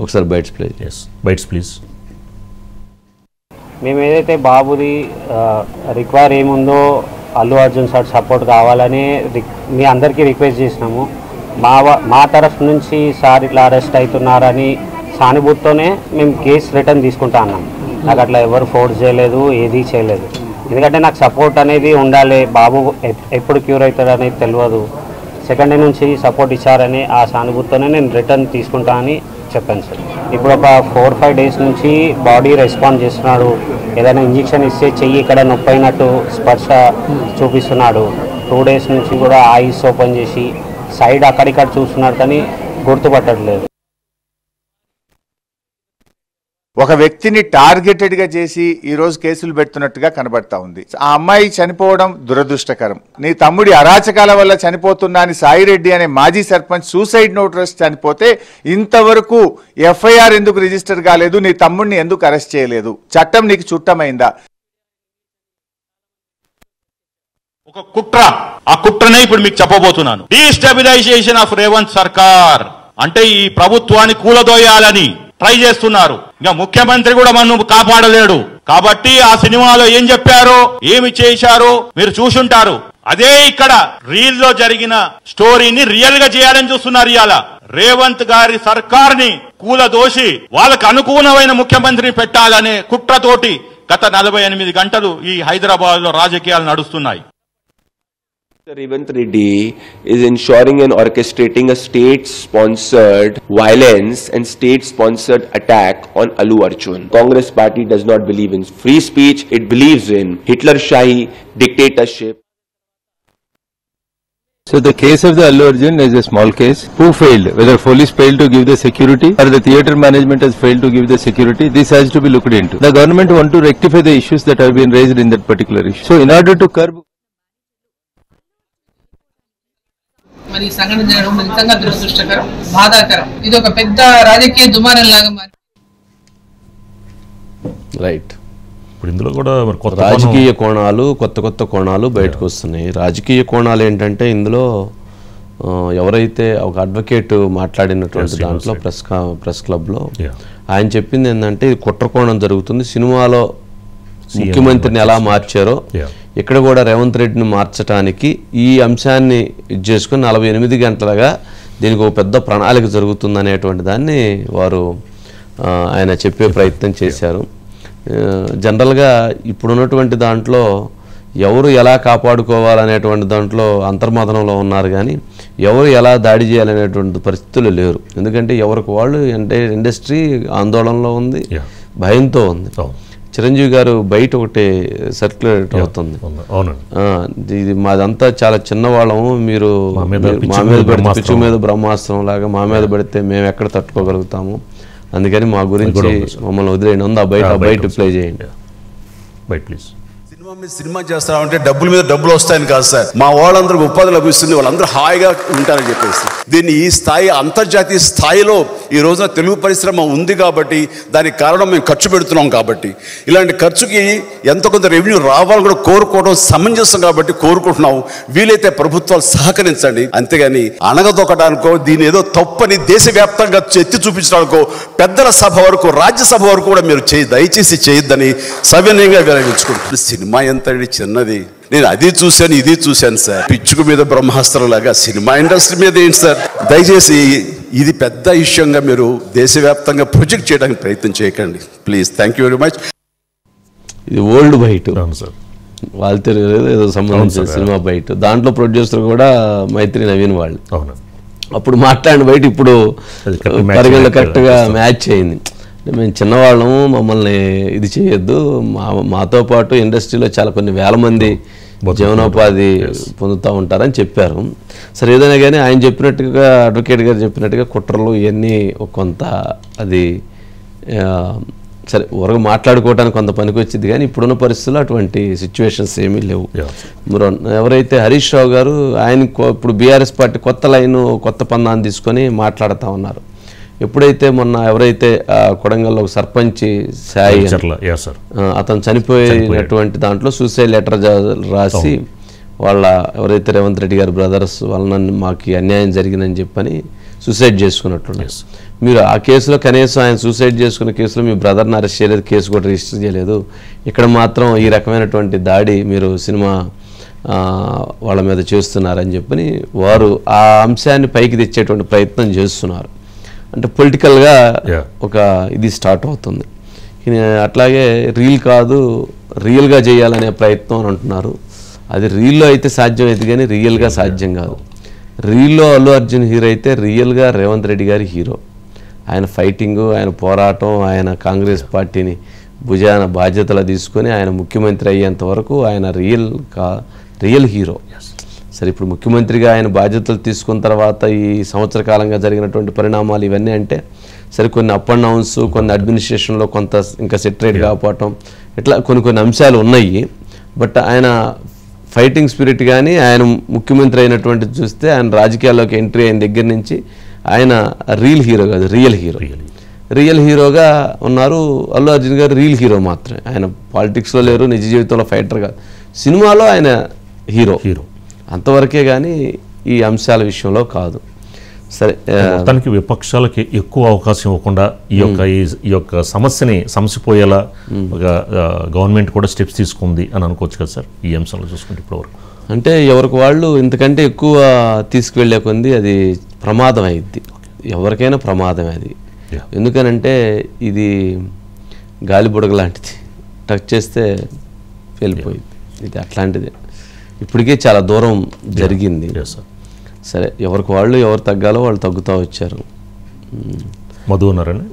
ఒకసారి bytes play. Bytes please. మేము ఏదైతే బాబుది రిక్వైర్ ఏముందో అల్లు అర్జున్ సార్ సపోర్ట్ కావాలని మీ అందరికీ రిక్వెస్ట్ చేసినాము. మా తరఫు నుంచి సార్ ఇట్లా అరెస్ట్ అవుతున్నారని సానుభూతితోనే మేము కేసు రిటర్న్ తీసుకుంటా అన్నాం. నాకు అట్లా ఎవరు ఫోర్స్ చేయలేదు, ఏది చేయలేదు. ఎందుకంటే నాకు సపోర్ట్ అనేది ఉండాలి. బాబు ఎప్పుడు క్యూర్ అవుతాడు అనేది తెలియదు. సెకండ్ డే నుంచి సపోర్ట్ ఇచ్చారని ఆ సానుభూతితోనే నేను రిటర్న్ తీసుకుంటా అని చెప్పాను సార్. ఇప్పుడు ఒక 4-5 డేస్ నుంచి బాడీ రెస్పాండ్ చేస్తున్నాడు. ఏదైనా ఇంజెక్షన్ ఇస్తే చెయ్యి ఇక్కడ నొప్పి అయినట్టు స్పర్శ చూపిస్తున్నాడు. 2 డేస్ నుంచి కూడా ఐస్ ఓపెన్ చేసి సైడ్ అక్కడిక్కడ చూస్తున్నాడు కానీ గుర్తుపట్టట్లేదు. ఒక వ్యక్తిని టార్గెటెడ్ గా చేసి ఈ రోజు కేసులు పెడుతున్నట్టుగా కనబడతా ఉంది. ఆ అమ్మాయి చనిపోవడం దురదృష్టకరం. నీ తమ్ముడి అరాచకాల వల్ల చనిపోతున్నా అని సాయిరెడ్డి అనే మాజీ సర్పంచ్ సూసైడ్ నోట్ రాసి చనిపోతే ఇంతవరకు ఎఫ్ఐఆర్ ఎందుకు రిజిస్టర్ కాలేదు? నీ తమ్ముడిని ఎందుకు అరెస్ట్ చేయలేదు? చట్టం నీకు చుట్టమైందా? ఒక కుట్ర, ఆ కుట్రనే ఇప్పుడు మీకు చెప్పబోతున్నాను. డీస్టెబిలైజేషన్ ఆఫ్ రేవంత్ సర్కార్ అంటే ఈ ప్రభుత్వాన్ని కూలదోయాలని ట్రై చేస్తున్నారు. ఇంకా ముఖ్యమంత్రి కూడా మనం కాపాడలేడు. కాబట్టి ఆ సినిమాలో ఏం చెప్పారో, ఏమి చేశారో మీరు చూసుంటారు. అదే ఇక్కడ రీల్ లో జరిగిన స్టోరీని రియల్ గా చేయాలని చూస్తున్నారు. ఇవాళ రేవంత్ గారి సర్కార్ని కూలదోసి వాళ్ళకు అనుకూలమైన ముఖ్యమంత్రిని పెట్టాలనే కుట్రతోటి గత 48 గంటలు ఈ హైదరాబాద్ లో రాజకీయాలు నడుస్తున్నాయి. Revanth Reddy is ensuring and orchestrating a state-sponsored violence and state-sponsored attack on Allu Arjun. Congress party does not believe in free speech. It believes in Hitler-Shahi dictatorship. So the case of the Allu Arjun is a small case. Who failed? Whether police failed to give the security or the theatre management has failed to give the security, this has to be looked into. The government want to rectify the issues that have been raised in that particular issue. So in order to curb మరి సంఘటన జరగడం నిజంగా దురదృష్టకరం, బాధాకరం. ఇది ఒక పెద్ద రాజకీయ దుమారం లాగా మారి రైట్. ఇప్పుడు ఇందులో కూడా రాజకీయ కోణాలు, కొత్త కోణాలు బయటకు వస్తున్నాయి. రాజకీయ కోణాలు ఏంటంటే ఇందులో ఎవరైతే ఒక అడ్వకేట్ మాట్లాడినటువంటి దాంట్లో ప్రెస్ క్లబ్లో ఆయన చెప్పింది ఏంటంటే ఇది కుట్ర కోణం జరుగుతుంది. సినిమాలో ముఖ్యమంత్రిని ఎలా మార్చారో ఇక్కడ కూడా రేవంత్ రెడ్డిని మార్చడానికి ఈ అంశాన్ని చేసుకుని 48 గంటలుగా దీనికి ఒక పెద్ద ప్రణాళిక జరుగుతుందనేటువంటి దాన్ని వారు ఆయన చెప్పే ప్రయత్నం చేశారు. జనరల్గా ఇప్పుడున్నటువంటి దాంట్లో ఎవరు ఎలా కాపాడుకోవాలనేటువంటి దాంట్లో అంతర్మథనంలో ఉన్నారు కానీ ఎవరు ఎలా దాడి చేయాలనేటువంటి పరిస్థితులు లేరు. ఎందుకంటే ఎవరికి వాళ్ళు అంటే ఇండస్ట్రీ ఆందోళనలో ఉంది, భయంతో ఉంది. చిరంజీవి గారు బయట ఒకటి సర్క్యులేట్ అవుతుంది, ఇది మాదంతా చాలా చిన్నవాళ్ళము, మీరు మా మీద పిచ్చి మీద బ్రహ్మాస్త్రం లాగా మా మీద పడితే మేము ఎక్కడ తట్టుకోగలుగుతాము, అందుకని మా గురించి మమ్మల్ని వదిలేయండి, ఉంది ఆ బయట ప్లే చేయండి. బయట ప్లీజ్. సినిమా చేస్తామంటే డబ్బుల మీద డబ్బులు వస్తాయని కాదు సార్, మా వాళ్ళందరూ ఉపాధి లభిస్తుంది, వాళ్ళందరూ హాయిగా ఉంటారని చెప్పేసి దీన్ని ఈ స్థాయి అంతర్జాతీయ స్థాయిలో ఈ రోజున తెలుగు పరిశ్రమ ఉంది కాబట్టి దానికి కారణం మేము ఖర్చు పెడుతున్నాం. కాబట్టి ఇలాంటి ఖర్చుకి ఎంతో కొంత రెవెన్యూ రావాలని కూడా కోరుకోవడం సమంజసం కాబట్టి కోరుకుంటున్నాం. వీలైతే ప్రభుత్వాలు సహకరించండి, అంతేగాని అణగదొక్కడానికో దీని ఏదో తప్పని దేశవ్యాప్తంగా ఎత్తి చూపించడానికో పెద్దల సభ వరకు రాజ్యసభ వరకు కూడా మీరు దయచేసి చేయొద్దని సవినయంగా విరమించుకుంటున్నాను. సినిమా ఎంత చిన్నది, నేను అది చూశాను ఇది చూశాను సార్, పిచ్చుకు మీద బ్రహ్మాస్త్రం లాగా సినిమా ఇండస్ట్రీ మీద ఏంటి సార్? దయచేసి ఇది పెద్ద విషయంగా మీరు దేశవ్యాప్తంగా ప్రొజెక్ట్ చేయడానికి ప్రయత్నం చేయకండి please. Thank you very much. ఇది ఓల్డ్ బైట్ సార్, వాళ్ళతో ఏదో సంబంధించిన సినిమా బయట, దాంట్లో ప్రొడ్యూసర్ కూడా మైత్రి నవీన్ వాళ్ళు. అప్పుడు మాట్లాడిన బయట ఇప్పుడు పరిగణలో కరెక్ట్గా మ్యాచ్ అయింది. మేము చిన్నవాళ్ళము, మమ్మల్ని ఇది చేయొద్దు, మాతో పాటు ఇండస్ట్రీలో చాలా కొన్ని వేల మంది జీవనోపాధి పొందుతూ ఉంటారని చెప్పారు. సరే ఏదైనా కానీ ఆయన చెప్పినట్టుగా అడ్వకేట్ గారు చెప్పినట్టుగా కుట్రలు ఇవన్నీ కొంత అది సరే వరకు మాట్లాడుకోవడానికి కొంత పనికి వచ్చింది, కానీ ఇప్పుడున్న పరిస్థితుల్లో అటువంటి సిచ్యువేషన్స్ ఏమీ లేవు. ఎవరైతే హరీష్ రావు గారు ఆయన ఇప్పుడు బీఆర్ఎస్ పార్టీ కొత్త లైను కొత్త పందాన్ని తీసుకొని మాట్లాడుతూ ఉన్నారు. ఎప్పుడైతే మొన్న ఎవరైతే కొడంగల్లో సర్పంచ్ సాయి అతను చనిపోయినటువంటి దాంట్లో సూసైడ్ లెటర్ రాసి వాళ్ళ ఎవరైతే రేవంత్ రెడ్డి గారి బ్రదర్స్ వలన మాకు అన్యాయం జరిగిందని చెప్పని సూసైడ్ చేసుకున్నట్లున్నారు. మీరు ఆ కేసులో కనీసం ఆయన సూసైడ్ చేసుకున్న కేసులో మీ బ్రదర్ని అరెస్ట్ చేయలేదు, కేసు కూడా రిజిస్టర్ చేయలేదు. ఇక్కడ మాత్రం ఈ రకమైనటువంటి దాడి మీరు సినిమా వాళ్ళ మీద చేస్తున్నారని చెప్పని వారు ఆ అంశాన్ని పైకి తెచ్చేటువంటి ప్రయత్నం చేస్తున్నారు. అంటే పొలిటికల్గా ఒక ఇది స్టార్ట్ అవుతుంది. అట్లాగే రీల్ కాదు రియల్గా చేయాలనే ప్రయత్నం అని అంటున్నారు. అది రీల్లో అయితే సాధ్యం అయితే కానీ రియల్గా సాధ్యం కాదు. రీల్లో అల్లు అర్జున్ హీరో అయితే రియల్గా రేవంత్ రెడ్డి గారి హీరో. ఆయన ఫైటింగు, ఆయన పోరాటం, ఆయన కాంగ్రెస్ పార్టీని భుజాన బాధ్యతలు తీసుకొని ఆయన ముఖ్యమంత్రి అయ్యేంత వరకు ఆయన రియల్ హీరో. సరే, ఇప్పుడు ముఖ్యమంత్రిగా ఆయన బాధ్యతలు తీసుకున్న తర్వాత ఈ సంవత్సర కాలంగా జరిగినటువంటి పరిణామాలు ఇవన్నీ అంటే సరే కొన్ని అప్ అండ్ డౌన్స్, కొన్ని అడ్మినిస్ట్రేషన్లో కొంత ఇంకా సెటరేట్ కాకపోవటం, ఇట్లా కొన్ని అంశాలు ఉన్నాయి. బట్ ఆయన ఫైటింగ్ స్పిరిట్ కానీ ఆయన ముఖ్యమంత్రి అయినటువంటి చూస్తే ఆయన రాజకీయాల్లోకి ఎంట్రీ అయిన దగ్గర నుంచి ఆయన రియల్ హీరో కాదు, రియల్ హీరోగా ఉన్నారు. అల్లు అర్జున్ గారు రియల్ హీరో మాత్రమే. ఆయన పాలిటిక్స్లో లేరు, నిజ జీవితంలో ఫైటర్ కాదు. సినిమాలో ఆయన హీరో అంతవరకే కానీ ఈ అంశాల విషయంలో కాదు. సరే, తనకి విపక్షాలకి ఎక్కువ అవకాశం ఇవ్వకుండా ఈ యొక్క సమస్యపోయేలా ఒక గవర్నమెంట్ కూడా స్టెప్స్ తీసుకుంది అని అనుకోవచ్చు కదా సార్ ఈ అంశంలో చూసుకుంటే ఇప్పటివరకు? అంటే ఎవరికి వాళ్ళు ఇంతకంటే ఎక్కువ తీసుకువెళ్ళే కొంది అది ప్రమాదం అయింది. ఎవరికైనా ప్రమాదం అది. ఎందుకనంటే ఇది గాలి బుడగ లాంటిది, టచ్ చేస్తే వెళ్ళిపోయింది. ఇది అట్లాంటిదే. ఇప్పటికే చాలా దూరం జరిగింది. సరే, ఎవరికి వాళ్ళు ఎవరు తగ్గాలో వాళ్ళు తగ్గుతూ వచ్చారు. మధు ఉన్నారండి.